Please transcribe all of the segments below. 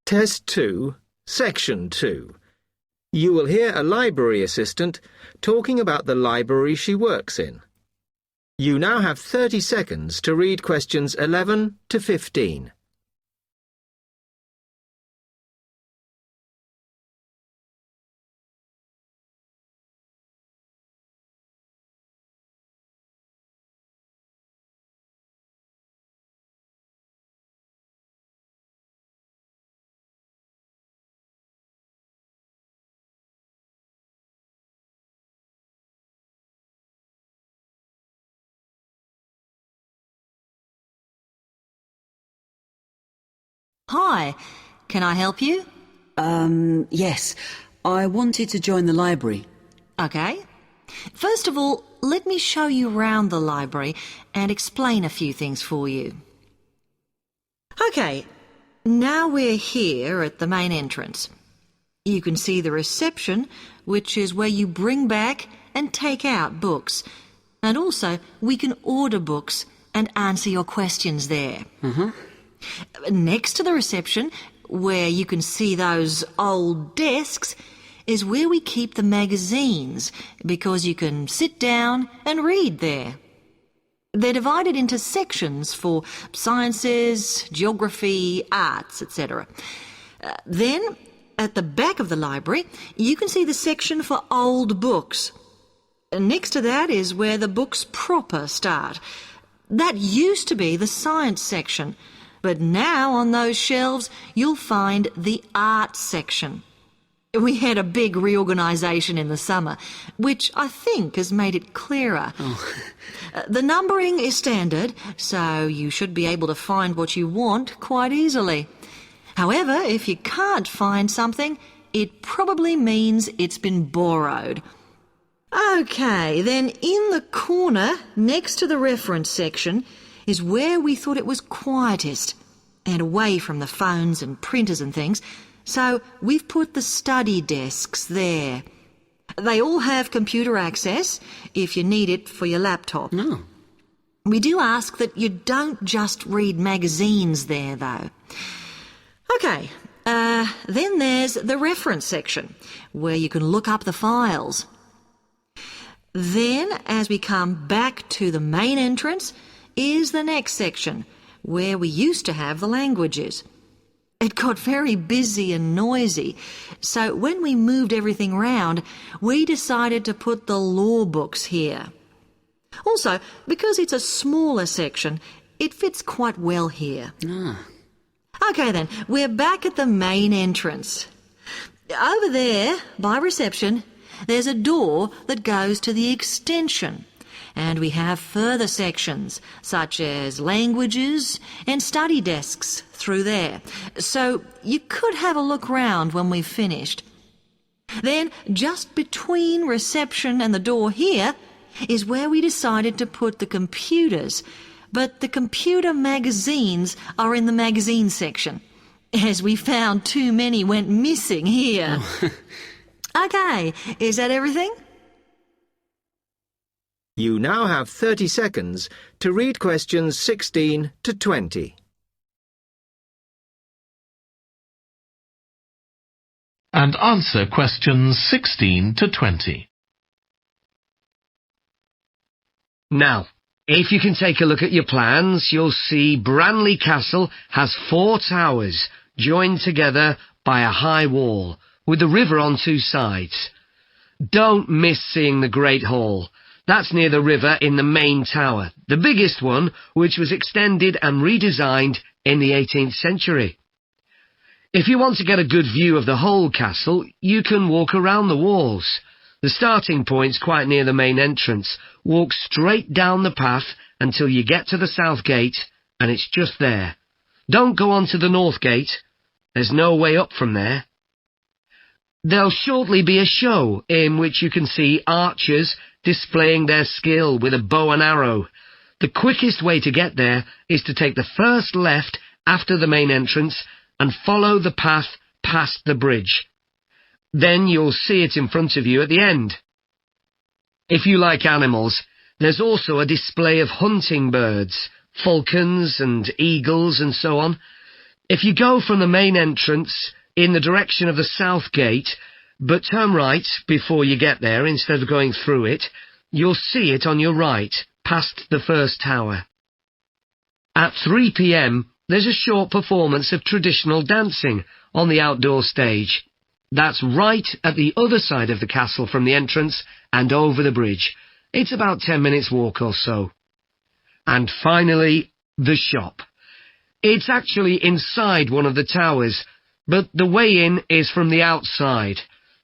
Test 2, Section 2. You will hear a library assistant talking about the library she works in. You now have 30 seconds to read questions 11 to 15. Hi, can I help you? Yes. I wanted to join the library. Okay. First of all, let me show you round the library and explain a few things for you. Okay, now we're here at the main entrance. You can see the reception, which is where you bring back and take out books. And also, we can order books and answer your questions there. Next to the reception, where you can see those old desks, is where we keep the magazines, because you can sit down and read there. They're divided into sections for sciences, geography, arts, etc. Then, at the back of the library, you can see the section for old books. Next to that is where the books proper start. That used to be the science section, but now on those shelves you'll find the art section. We had a big reorganisation in the summer, which I think has made it clearer. The numbering is standard, so you should be able to find what you want quite easily. However, if you can't find something, it probably means it's been borrowed. Okay, then in the corner next to the reference section is where we thought it was quietest and away from the phones and printers and things, so we've put the study desks there. They all have computer access if you need it for your laptop. No. We do ask that you don't just read magazines there, though. Okay, then there's the reference section, where you can look up the files. Then, as we come back to the main entrance, is the next section, where we used to have the languages. It got very busy and noisy, so when we moved everything round, we decided to put the law books here. Also, because it's a smaller section, it fits quite well here. Okay then, we're back at the main entrance. Over there, by reception, there's a door that goes to the extension, and we have further sections, such as languages and study desks through there, so you could have a look round when we've finished. Then, just between reception and the door here, is where we decided to put the computers, but the computer magazines are in the magazine section, as we found too many went missing here. Okay, is that everything? You now have 30 seconds to read questions 16 to 20. And answer questions 16 to 20. Now, if you can take a look at your plans, you'll see Branley Castle has 4 towers joined together by a high wall, with the river on 2 sides. Don't miss seeing the Great Hall. That's near the river in the main tower, the biggest one, which was extended and redesigned in the 18th century. If you want to get a good view of the whole castle, you can walk around the walls. The starting point's quite near the main entrance. Walk straight down the path until you get to the south gate, and it's just there. Don't go on to the north gate. There's no way up from there. There'll shortly be a show in which you can see archers displaying their skill with a bow and arrow. The quickest way to get there is to take the first left after the main entrance and follow the path past the bridge. Then you'll see it in front of you at the end. If you like animals, there's also a display of hunting birds, falcons and eagles and so on. If you go from the main entrance in the direction of the south gate, but turn right before you get there instead of going through it, you'll see it on your right, past the first tower. At 3 p.m, there's a short performance of traditional dancing on the outdoor stage. That's right at the other side of the castle from the entrance and over the bridge. It's about 10 minutes walk or so. And finally, the shop. It's actually inside one of the towers, but the way in is from the outside.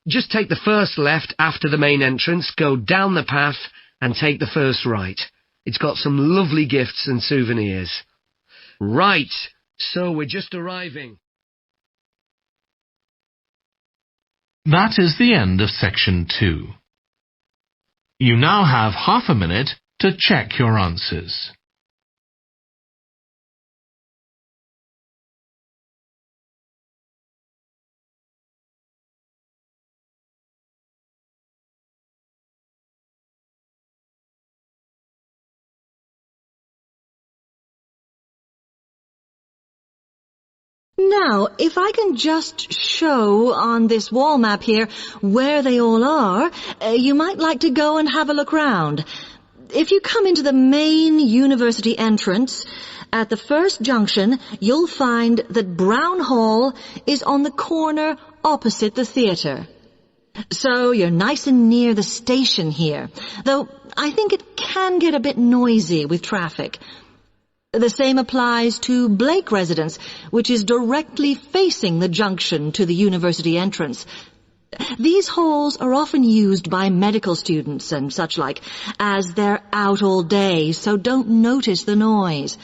Just take the first left after the main entrance, go down the path and take the first right. It's got some lovely gifts and souvenirs. Right, so we're just arriving. That is the end of section 2. You now have half a minute to check your answers. Now, if I can just show on this wall map here where they all are, you might like to go and have a look round. If you come into the main university entrance, at the first junction, you'll find that Brown Hall is on the corner opposite the theatre. So you're nice and near the station here, though I think it can get a bit noisy with traffic. The same applies to Blake Residence, which is directly facing the junction to the university entrance. These halls are often used by medical students and such like, as they're out all day, so don't notice the noise.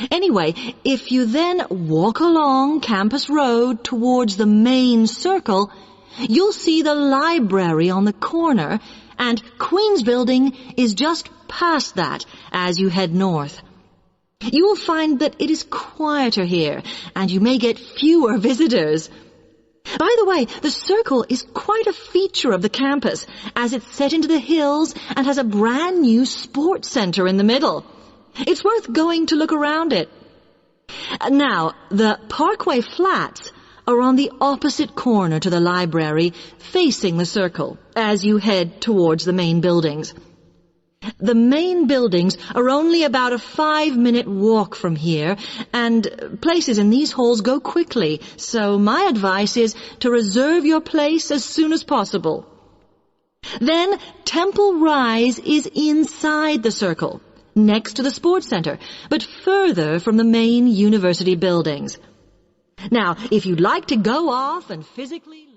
Anyway, if you then walk along Campus Road towards the main circle, you'll see the library on the corner, and Queen's Building is just past that as you head north. You will find that it is quieter here, and you may get fewer visitors. By the way, the circle is quite a feature of the campus, as it's set into the hills and has a brand new sports center in the middle. It's worth going to look around it. Now, the Parkway Flats are on the opposite corner to the library, facing the circle, as you head towards the main buildings. The main buildings are only about a 5-minute walk from here, and places in these halls go quickly, so my advice is to reserve your place as soon as possible. Then Temple Rise is inside the circle, next to the sports center, but further from the main university buildings. Now, if you'd like to go off and physically